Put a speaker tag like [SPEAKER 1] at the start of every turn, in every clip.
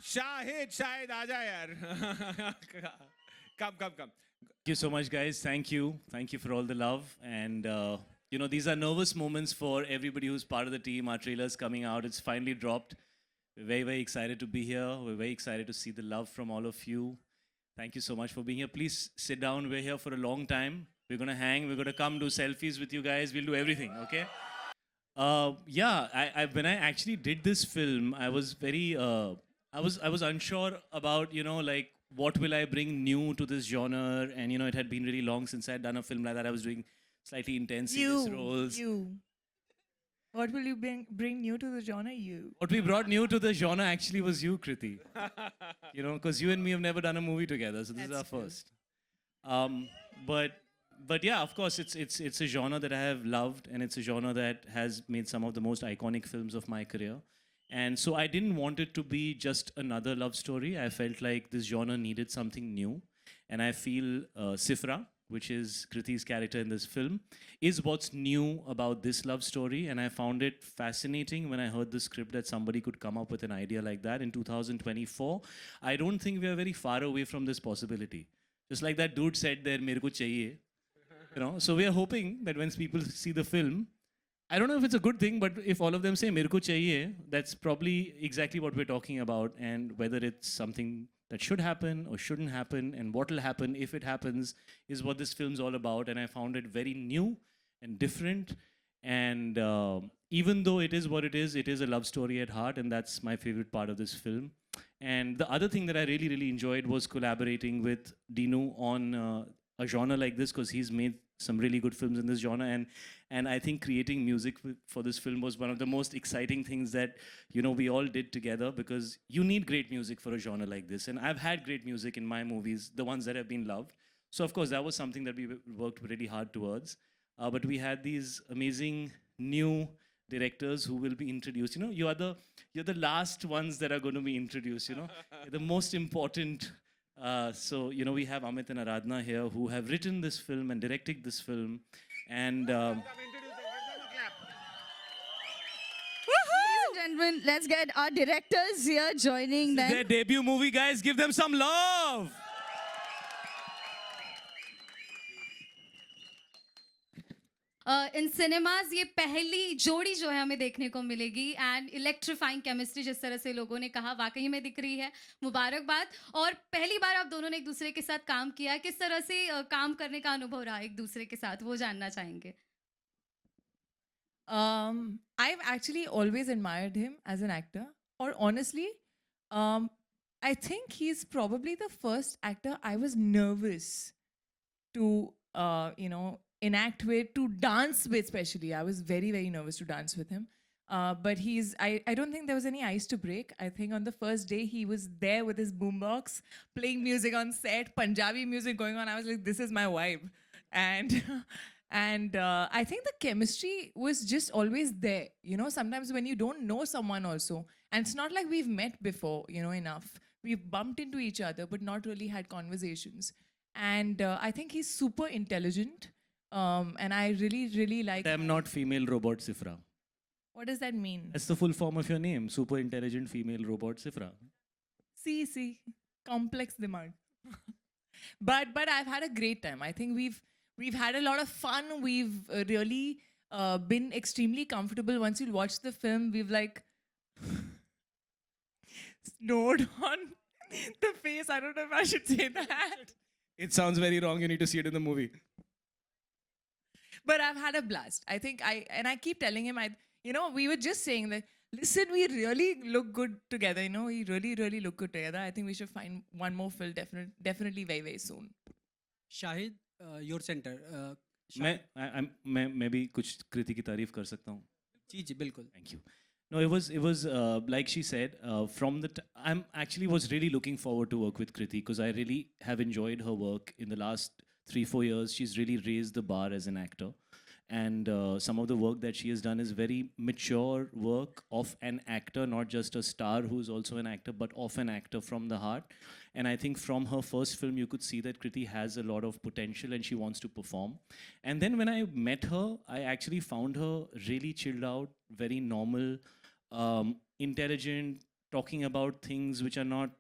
[SPEAKER 1] Shahid, आजा यार. Come.
[SPEAKER 2] Thank you so much, guys. Thank you. Thank you for all the love. And, these are nervous moments for everybody who's part of the team. Our trailer's coming out. It's finally dropped. We're very, very excited to be here. We're very excited to see the love from all of you. Thank you so much for being here. Please sit down. We're here for a long time. We're going to hang. We're going to come do selfies with you guys. We'll do everything, okay? When I actually did this film, I was very, I was unsure about, what will I bring new to this genre? And, it had been really long since I had done a film like that. I was doing slightly intense serious roles.
[SPEAKER 3] What will you bring new to the genre?
[SPEAKER 2] What we brought new to the genre actually was you, Kriti. Because you and me have never done a movie together, so this is our first. But yeah, of course, it's a genre that I have loved, and it's a genre that has made some of the most iconic films of my career. And so I didn't want it to be just another love story. I felt like this genre needed something new. And I feel Sifra, which is Kriti's character in this film, is what's new about this love story. And I found it fascinating when I heard the script that somebody could come up with an idea like that in 2024. I don't think we are very far away from this possibility. Just like that dude said there, "Mere ko chahiye." So we are hoping that when people see the film, I don't know if it's a good thing, but if all of them say "Mere ko chahiye," that's probably exactly what we're talking about, and whether it's something that should happen or shouldn't happen, and what will happen if it happens, is what this film's all about. And I found it very new and different. And even though it is what it is a love story at heart, and that's my favorite part of this film. And the other thing that I really, really enjoyed was collaborating with Dinu on a genre like this, because he's made some really good films in this genre, and I think creating music for this film was one of the most exciting things that we all did together, because you need great music for a genre like this, and I've had great music in my movies, the ones that have been loved. So of course that was something that we worked really hard towards, but we had these amazing new directors who will be introduced. You're the last ones that are going to be introduced. The most important. So we have Amit and Aradhana here, who have written this film and directed this film. And
[SPEAKER 4] Ladies and gentlemen, let's get our directors here joining them.
[SPEAKER 2] Their debut movie, guys. Give them some love.
[SPEAKER 5] In cinemas ये पहली जोड़ी जो है हमें देखने को मिलेगी, and electrifying chemistry जिस तरह से लोगों ने कहा वाकई में दिख रही है, मुबारकबाद। और पहली बार आप दोनों ने एक दूसरे के साथ काम किया, किस तरह से काम करने का अनुभव रहा एक दूसरे के साथ, वो जानना चाहेंगे।
[SPEAKER 3] I've actually always admired him as an actor, or honestly, I think he's probably the first actor I was nervous to, enact with, to dance with especially. I was very, very nervous to dance with him. But I don't think there was any ice to break. I think on the first day he was there with his boombox, playing music on set, Punjabi music going on. I was like, this is my vibe. And I think the chemistry was just always there. Sometimes when you don't know someone also, and it's not like we've met before, enough. We've bumped into each other, but not really had conversations. And I think he's super intelligent. And I really, really like...
[SPEAKER 2] I'm not female robot Sifra.
[SPEAKER 3] What does that mean?
[SPEAKER 2] That's the full form of your name. Super intelligent female robot Sifra.
[SPEAKER 3] See. Complex demand. But I've had a great time. I think we've had a lot of fun. We've really been extremely comfortable. Once you watch the film, we've snowed on the face. I don't know if I should say that.
[SPEAKER 2] It sounds very wrong. You need to see it in the movie.
[SPEAKER 3] But I've had a blast. I think I keep telling him, we were just saying that, listen, we really look good together. We really, really look good together. I think we should find one more film definitely very, very soon.
[SPEAKER 6] Shahid, your center.
[SPEAKER 2] मैं भी कुछ कृति की तारीफ कर सकता हूँ.
[SPEAKER 6] जी बिल्कुल.
[SPEAKER 2] Thank you. No, it was like she said, I'm actually was really looking forward to work with Kriti, because I really have enjoyed her work in the last 3-4 years. She's really raised the bar as an actor. And some of the work that she has done is very mature work of an actor, not just a star who's also an actor, but of an actor from the heart. And I think from her first film, you could see that Kriti has a lot of potential and she wants to perform. And then when I met her, I actually found her really chilled out, very normal, intelligent, talking about things which are not,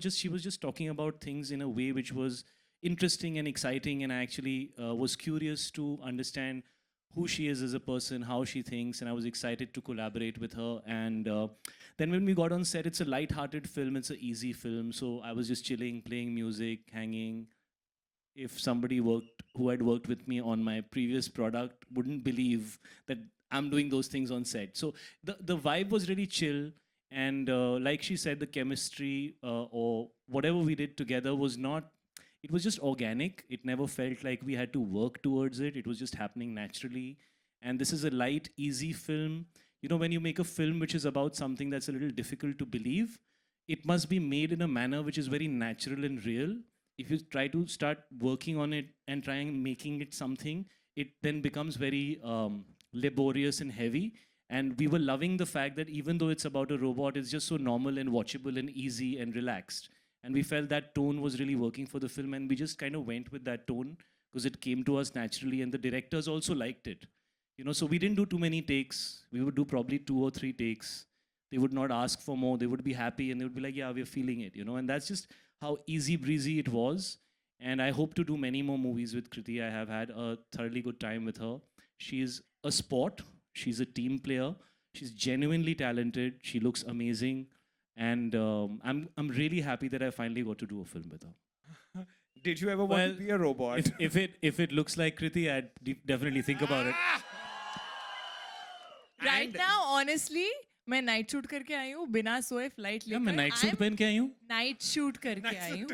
[SPEAKER 2] just she was just talking about things in a way which was interesting and exciting, and I actually was curious to understand who she is as a person, how she thinks, and I was excited to collaborate with her. And then when we got on set, it's a light-hearted film, it's an easy film, so I was just chilling, playing music, hanging. If somebody who had worked with me on my previous product wouldn't believe that I'm doing those things on set. So the vibe was really chill, and like she said, the chemistry or whatever we did together was not, it was just organic. It never felt like we had to work towards it. It was just happening naturally. And this is a light, easy film. When you make a film which is about something that's a little difficult to believe, it must be made in a manner which is very natural and real. If you try to start working on it and trying making it something, it then becomes very laborious and heavy. And we were loving the fact that even though it's about a robot, it's just so normal and watchable and easy and relaxed. And we felt that tone was really working for the film, and we just kind of went with that tone because it came to us naturally, and the directors also liked it. So we didn't do too many takes. We would do probably 2 or 3 takes. They would not ask for more. They would be happy, and they would be like, yeah, we're feeling it, and that's just how easy breezy it was. And I hope to do many more movies with Kriti. I have had a thoroughly good time with her. She's a sport. She's a team player. She's genuinely talented. She looks amazing. And I'm really happy that I finally got to do a film with her.
[SPEAKER 1] Did you ever want to be a robot?
[SPEAKER 2] If it looks like Kriti, I'd definitely think about it.
[SPEAKER 3] Right now, honestly, मैं night shoot करके आई हूँ बिना सोए flight लेकर.
[SPEAKER 2] मैं night suit पहन के आई हूँ.
[SPEAKER 3] नाइट शूट करके आई हूँ.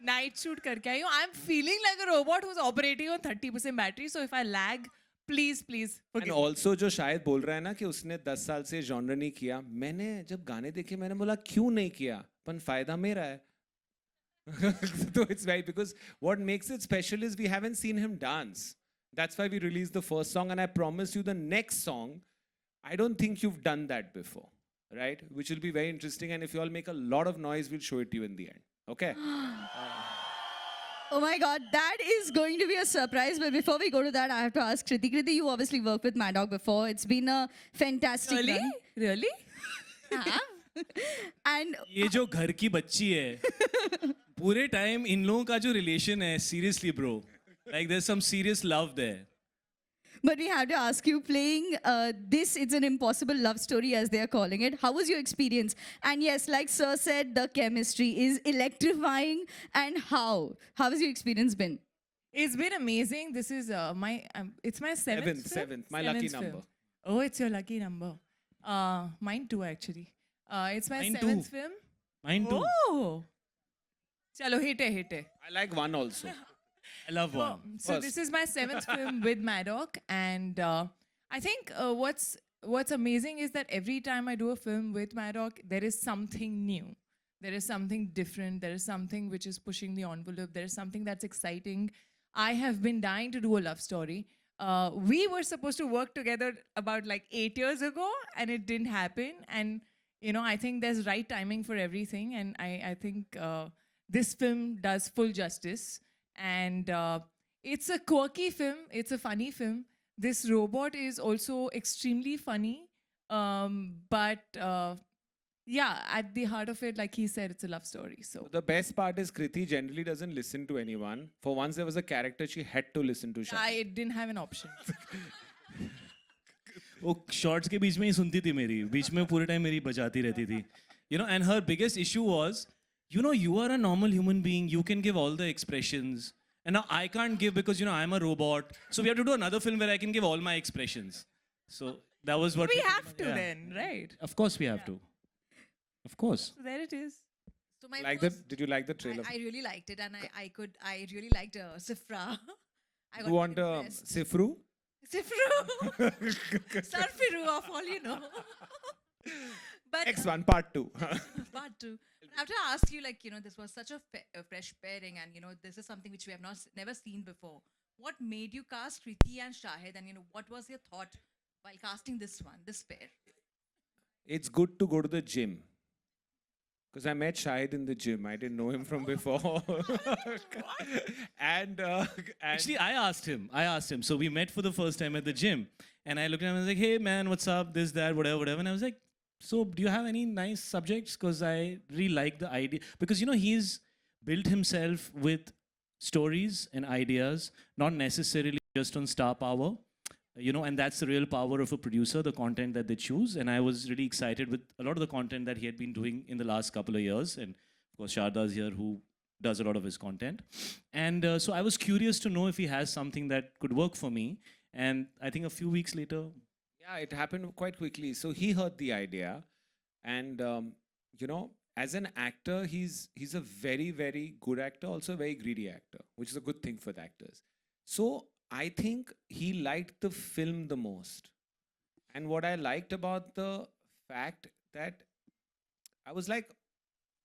[SPEAKER 3] नाइट शूट करके आई हूँ. I'm feeling like a robot who's operating on 30% battery. So if I lag, please forgive
[SPEAKER 1] And also जो शायद बोल रहा है ना कि उसने 10 साल से जॉनर नहीं किया. मैंने जब गाने देखे मैंने बोला क्यों नहीं किया, पर फायदा मेरा है. So it's right, because what makes it special is we haven't seen him dance. That's why we released the first song, and I promise you the next song, I don't think you've done that before, right? Which will be very interesting, and if you all make a lot of noise, we'll show it to you in the end. Okay?
[SPEAKER 4] Oh my God, that is going to be a surprise. But before we go to that, I have to ask Kriti. Kriti, you obviously worked with Mad Dog before. It's been a fantastic run.
[SPEAKER 3] Really?
[SPEAKER 4] And
[SPEAKER 2] ये जो घर की बच्ची है, पूरे time in लोगों का जो रिलेशन है, seriously bro, like there's some serious love there.
[SPEAKER 4] but we have to ask you, playing this, it's an impossible love story as they are calling it. How was your experience? And yes, like Sir said, the chemistry is electrifying. And how has your experience been?
[SPEAKER 3] It's been amazing. This is it's my seventh film?
[SPEAKER 1] My lucky
[SPEAKER 3] Seventh
[SPEAKER 1] number.
[SPEAKER 3] film. Oh, it's your lucky number. Mine too, actually. It's my
[SPEAKER 2] Mine
[SPEAKER 3] seventh
[SPEAKER 2] too.
[SPEAKER 3] film.
[SPEAKER 2] Mine too.
[SPEAKER 3] Oh! Chalo, hit it.
[SPEAKER 1] I like one also.
[SPEAKER 2] I love one.
[SPEAKER 3] So
[SPEAKER 1] First.
[SPEAKER 3] this is my seventh film with Maddock, and I think what's amazing is that every time I do a film with Maddock, there is something new. There is something different. There is something which is pushing the envelope. There is something that's exciting. I have been dying to do a love story. We were supposed to work together about like 8 years ago, and it didn't happen. And I think there's right timing for everything, and I think this film does full justice. And it's a quirky film. It's a funny film. This robot is also extremely funny. But yeah, at the heart of it, like he said, it's a love story. So
[SPEAKER 1] The best part is Kriti generally doesn't listen to anyone. For once there was a character she had to listen to.
[SPEAKER 3] I didn't have an option.
[SPEAKER 2] वो shorts के बीच में ही सुनती थी मेरी, बीच में पूरे time मेरी बजाती रहती थी. And her biggest issue was, you are a normal human being, you can give all the expressions, and now I can't give because I'm a robot, so we have to do another film where I can give all my expressions. So that was what
[SPEAKER 3] We have to then, right?
[SPEAKER 2] Of course we have to. Of course.
[SPEAKER 3] So there it is.
[SPEAKER 7] So my
[SPEAKER 1] Like
[SPEAKER 7] first,
[SPEAKER 1] did you like the trailer?
[SPEAKER 7] I really liked it, and I really liked Sifra. I
[SPEAKER 1] You want Sifru?
[SPEAKER 7] Sifru, Sarfiru of all. But
[SPEAKER 1] X1 part 2.
[SPEAKER 7] part two. I have to ask you, this was such a fresh pairing, and this is something which we have never seen before. What made you cast Kriti and Shahid, and what was your thought while casting this pair?
[SPEAKER 1] It's good to go to the gym. Because I met Shahid in the gym. I didn't know him from before. and
[SPEAKER 2] Actually, I asked him. So we met for the first time at the gym. And I looked at him and I was like, hey man, what's up? This, that, whatever. And I was like, So, do you have any nice subjects? Because I really like the idea. Because, you know, he's built himself with stories and ideas, not necessarily just on star power. You know, and that's the real power of a producer, the content that they choose. And I was really excited with a lot of the content that he had been doing in the last couple of years. And of course, Sharda's here, who does a lot of his content. And so I was curious to know if he has something that could work for me. And I think a few weeks later,
[SPEAKER 1] Yeah, it happened quite quickly. So he heard the idea, and you know, as an actor, he's a very good actor, also a very greedy actor, which is a good thing for the actors. So I think he liked the film the most, and what I liked about the fact that I was like,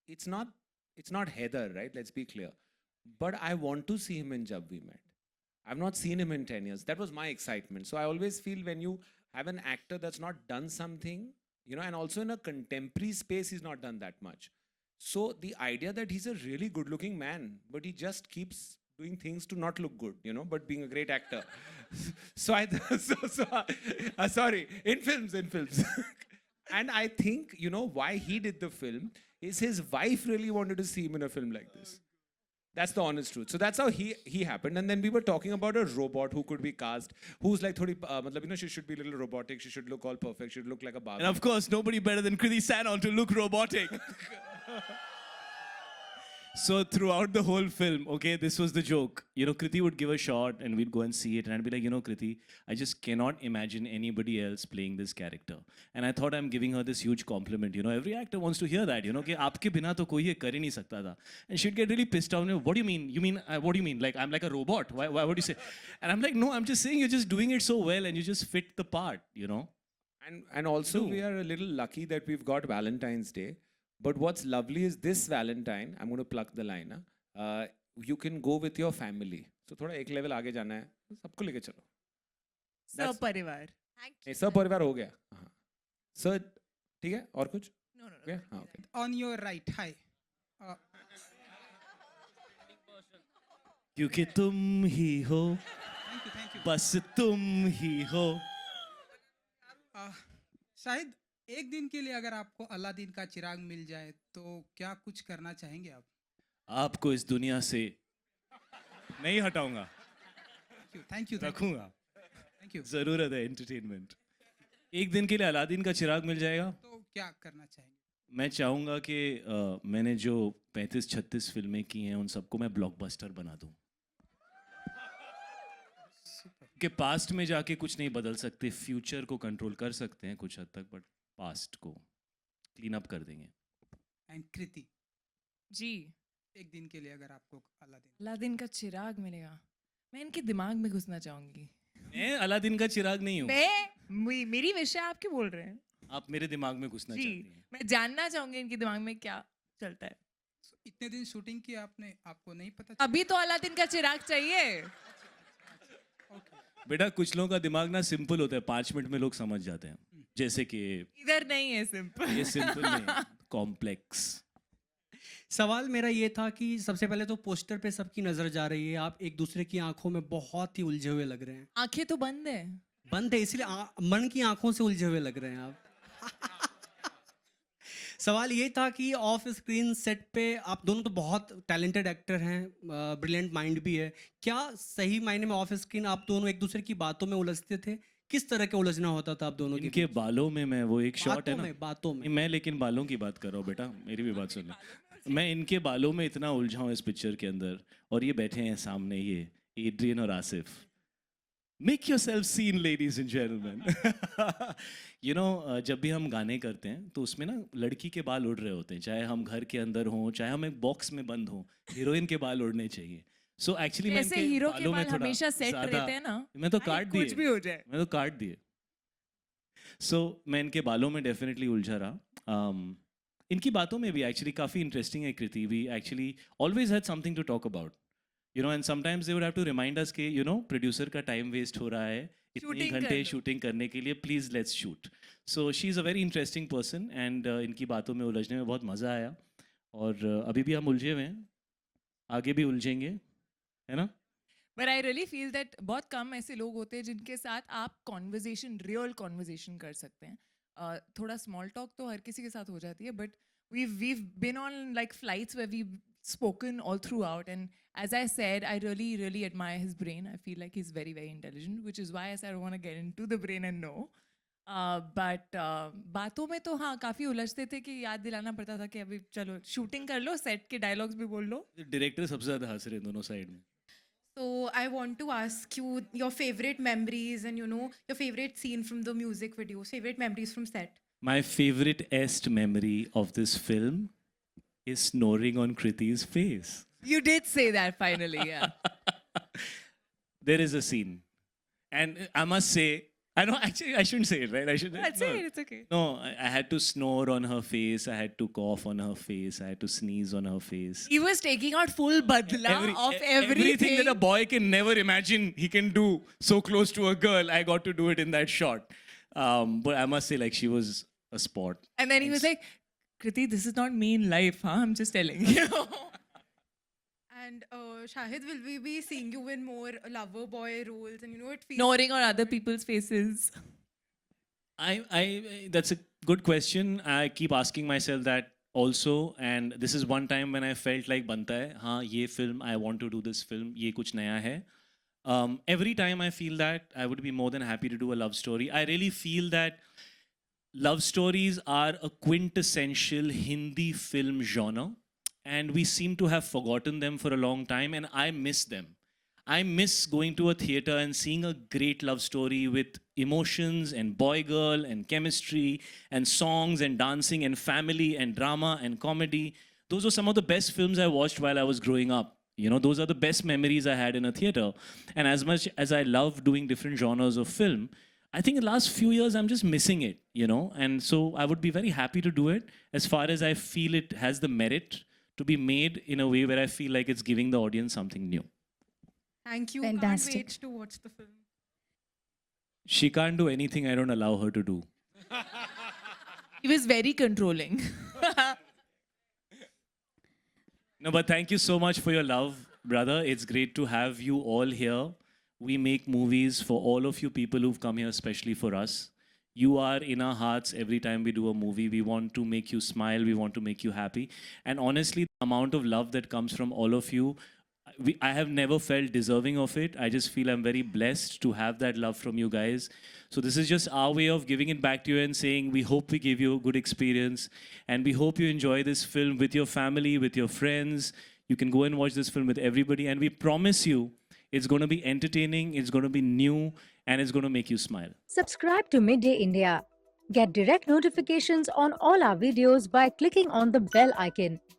[SPEAKER 1] it's not Heather, right? Let's be clear, but I want to see him in Jab We Met. I've not seen him in 10 years. That was my excitement. So I always feel when you have an actor that's not done something, you know, and also in a contemporary space, he's not done that much. So the idea that he's a really good looking man, but he just keeps doing things to not look good, you know, but being a great actor. So sorry, in films. And I think, you know, why he did the film is his wife really wanted to see him in a film like this. That's the honest truth. So that's how he happened. And then we were talking about a robot who could be cast, who's like thodi, you know, she should be a little robotic. She should look all perfect. She should look like a Barbie.
[SPEAKER 2] and of course, nobody better than Kriti Sanon to look robotic. So throughout the whole film, okay, this was the joke. You know, Kriti would give a shot and we'd go and see it. And I'd be like, you know, Kriti, I just cannot imagine anybody else playing this character. And I thought I'm giving her this huge compliment. You know, every actor wants to hear that, you know, कि आपके बिना तो कोई ये कर ही नहीं सकता था. And she'd get really pissed off. What do you mean? What do you mean? Like, I'm like a robot? Why would you say? And I'm like, no, I'm just saying you're just doing it so well and you just fit the part, you know.
[SPEAKER 1] And also we are a little lucky that we've got Valentine's Day. But what's lovely is this Valentine, I'm going to pluck the line, you can go with your family. So थोड़ा एक level आगे जाना है, तो सबको लेके चलो. That's-
[SPEAKER 3] सपरिवार.
[SPEAKER 1] नहीं, सब परिवार हो गया. हाँ. Sir, ठीक है? और कुछ?
[SPEAKER 7] No.
[SPEAKER 1] Yeah? हाँ, okay.
[SPEAKER 6] On your right, hi.
[SPEAKER 2] क्योंकि तुम ही हो,
[SPEAKER 6] Thank you.
[SPEAKER 2] बस तुम ही हो.
[SPEAKER 6] शायद एक दिन के लिए अगर आपको अलादीन का चिराग मिल जाए तो क्या कुछ करना चाहेंगे आप?
[SPEAKER 2] आपको इस दुनिया से नहीं हटाऊंगा,
[SPEAKER 6] थैंक यू
[SPEAKER 2] रखूंगा.
[SPEAKER 6] Thank you.
[SPEAKER 2] जरूरत है एंटरटेनमेंट. एक दिन के लिए अलादीन का चिराग मिल जाएगा.
[SPEAKER 6] तो क्या करना चाहेंगे?
[SPEAKER 2] मैं चाहूंगा कि मैंने जो 35-36 फिल्में की हैं उन सबको मैं ब्लॉकबस्टर बना दूं. कि पास्ट में जाके कुछ नहीं बदल सकते, फ्यूचर को कंट्रोल कर सकते हैं कुछ हद तक, बट पास्ट को क्लीन अप कर देंगे.
[SPEAKER 6] एंड कृति,
[SPEAKER 3] जी.
[SPEAKER 6] एक दिन के लिए अगर आपको अलादीन
[SPEAKER 3] अलादीन का चिराग मिलेगा, मैं इनके दिमाग में घुसना चाहूंगी.
[SPEAKER 2] मैं अलादीन का चिराग नहीं हूँ.
[SPEAKER 3] मेरी विषय आप क्यों बोल रहे हैं?
[SPEAKER 2] आप मेरे दिमाग में घुसना
[SPEAKER 3] जी,
[SPEAKER 2] चाहती हैं.
[SPEAKER 3] मैं जानना चाहूंगी इनके दिमाग में क्या चलता है.
[SPEAKER 6] इतने दिन शूटिंग की आपने, आपको नहीं पता?
[SPEAKER 3] अभी तो अलादीन का चिराग चाहिए.
[SPEAKER 2] बेटा कुछ लोगों का दिमाग ना सिंपल होता है, 5 मिनट में लोग समझ जाते हैं. जैसे कि
[SPEAKER 3] इधर नहीं है सिंपल.
[SPEAKER 2] ये सिंपल नहीं, कॉम्प्लेक्स.
[SPEAKER 6] सवाल मेरा ये था कि सबसे पहले तो पोस्टर पे सबकी नजर जा रही है, आप एक दूसरे की आंखों में बहुत ही उलझे हुए लग रहे हैं.
[SPEAKER 3] आंखें तो बंद है.
[SPEAKER 6] बंद है इसलिए मन की आंखों से उलझे हुए लग रहे हैं आप. सवाल ये था कि ऑफ स्क्रीन सेट पे आप दोनों तो बहुत टैलेंटेड एक्टर हैं, ब्रिलियंट माइंड भी है. क्या सही मायने में ऑफ स्क्रीन आप दोनों एक दूसरे की बातों में उलझते थे? किस तरह के उलझना होता था आप दोनों के
[SPEAKER 2] इनके बालों में, मैं वो एक शॉट है ना,
[SPEAKER 6] बातों में
[SPEAKER 2] मैं लेकिन बालों की बात कर रहा हूँ बेटा, मेरी भी बात सुन. मैं इनके बालों में इतना उलझा हूँ इस पिक्चर के अंदर, और ये बैठे हैं सामने, ये एड्रियन और Asif. Make yourself seen ladies and gentleman. You know, जब भी हम गाने करते हैं तो उसमें ना लड़की के बाल उड़ रहे होते हैं, चाहे हम घर के अंदर हों, चाहे हम एक बॉक्स में बंद हों, हीरोइन के बाल उड़ने चाहिए. सो एक्चुअली मैं
[SPEAKER 3] ऐसे
[SPEAKER 2] इनके
[SPEAKER 3] हीरो के
[SPEAKER 2] बालों में
[SPEAKER 3] बाल
[SPEAKER 2] थोड़ा
[SPEAKER 3] हमेशा सेट
[SPEAKER 2] ज़्यादा-
[SPEAKER 3] रहते हैं ना.
[SPEAKER 2] मैं तो काट दिए,
[SPEAKER 3] कुछ भी हो जाए.
[SPEAKER 2] मैं तो काट दिए. सो मैं इनके बालों में डेफिनेटली उलझा रहा. इनकी बातों में भी एक्चुअली काफ़ी इंटरेस्टिंग है Kriti. We actually always had something to talk about, you know, and sometimes they would have to remind us कि यू नो प्रोड्यूसर का टाइम वेस्ट हो रहा है इतने
[SPEAKER 3] Shooting कर
[SPEAKER 2] घंटे
[SPEAKER 3] लो.
[SPEAKER 2] शूटिंग करने के लिए, please let's shoot. So she is a very interesting person and इनकी बातों में उलझने में बहुत मज़ा आया. और अभी भी हम उलझे हुए हैं, आगे भी उलझेंगे, है ना.
[SPEAKER 3] But I really feel that बहुत कम ऐसे लोग होते हैं जिनके साथ आप रियल कॉन्वर्जेशन कर सकते हैं. थोड़ा small talk तो हर किसी के साथ हो जाती है, but we've been on like flights where we've spoken all throughout, and as I said, I really admire his brain. I feel like he's very intelligent, which is why I said I want to get into the brain and know. But बातों में तो हाँ काफ़ी उलझते थे कि याद दिलाना पड़ता था कि अभी चलो शूटिंग कर लो, सेट के डायलॉग्स भी बोल लो.
[SPEAKER 2] डायरेक्टर सबसे ज्यादा हंस रहे हैं दोनों साइड में.
[SPEAKER 8] So I want to ask you your favorite memories and your favorite scene from the music videos, favorite memories from set.
[SPEAKER 2] My favorite memory of this film is snoring on Kriti's face.
[SPEAKER 3] You did say that finally, yeah.
[SPEAKER 2] There is a scene, and I must say, I know actually I shouldn't say it, right? I should.
[SPEAKER 3] That's
[SPEAKER 2] no,
[SPEAKER 3] it, it's okay.
[SPEAKER 2] No, I had to snore on her face. I had to cough on her face. I had to sneeze on her face.
[SPEAKER 3] He was taking out full badla of everything.
[SPEAKER 2] Everything that a boy can never imagine he can do so close to a girl, I got to do it in that shot. But I must say, like, she was a sport.
[SPEAKER 3] And then he was like, Kriti, this is not me in life, huh? I'm just telling you.
[SPEAKER 8] And Shahid, will we be seeing you in more lover boy roles? And it feels
[SPEAKER 3] Snoring on other people's faces.
[SPEAKER 2] That's a good question. I keep asking myself that also, and this is one time when I felt like banta hai, haan, ye film, I want to do this film, ye kuch naya hai. Every time I feel that, I would be more than happy to do a love story. I really feel that love stories are a quintessential Hindi film genre, and we seem to have forgotten them for a long time, and I miss them. I miss going to a theater and seeing a great love story with emotions and boy girl and chemistry and songs and dancing and family and drama and comedy. Those were some of the best films I watched while I was growing up. Those are the best memories I had in a theater. And as much as I love doing different genres of film, I think in the last few years I'm just missing it, and so I would be very happy to do it as far as I feel it has the merit to be made in a way where I feel like it's giving the audience something new.
[SPEAKER 8] Thank you.
[SPEAKER 4] Fantastic.
[SPEAKER 8] Can't wait to watch the film.
[SPEAKER 2] She can't do anything I don't allow her to do.
[SPEAKER 3] He was very controlling.
[SPEAKER 2] No, but thank you so much for your love, brother. It's great to have you all here. We make movies for all of you people who've come here, especially for us. You are in our hearts every time we do a movie. We want to make you smile. We want to make you happy. And honestly, the amount of love that comes from all of you, I have never felt deserving of it. I just feel I'm very blessed to have that love from you guys. So this is just our way of giving it back to you and saying we hope we give you a good experience, and we hope you enjoy this film with your family, with your friends. You can go and watch this film with everybody, and we promise you it's going to be entertaining, it's going to be new, and it's going to make you smile.
[SPEAKER 9] Subscribe to Midday India. Get direct notifications on all our videos by clicking on the bell icon.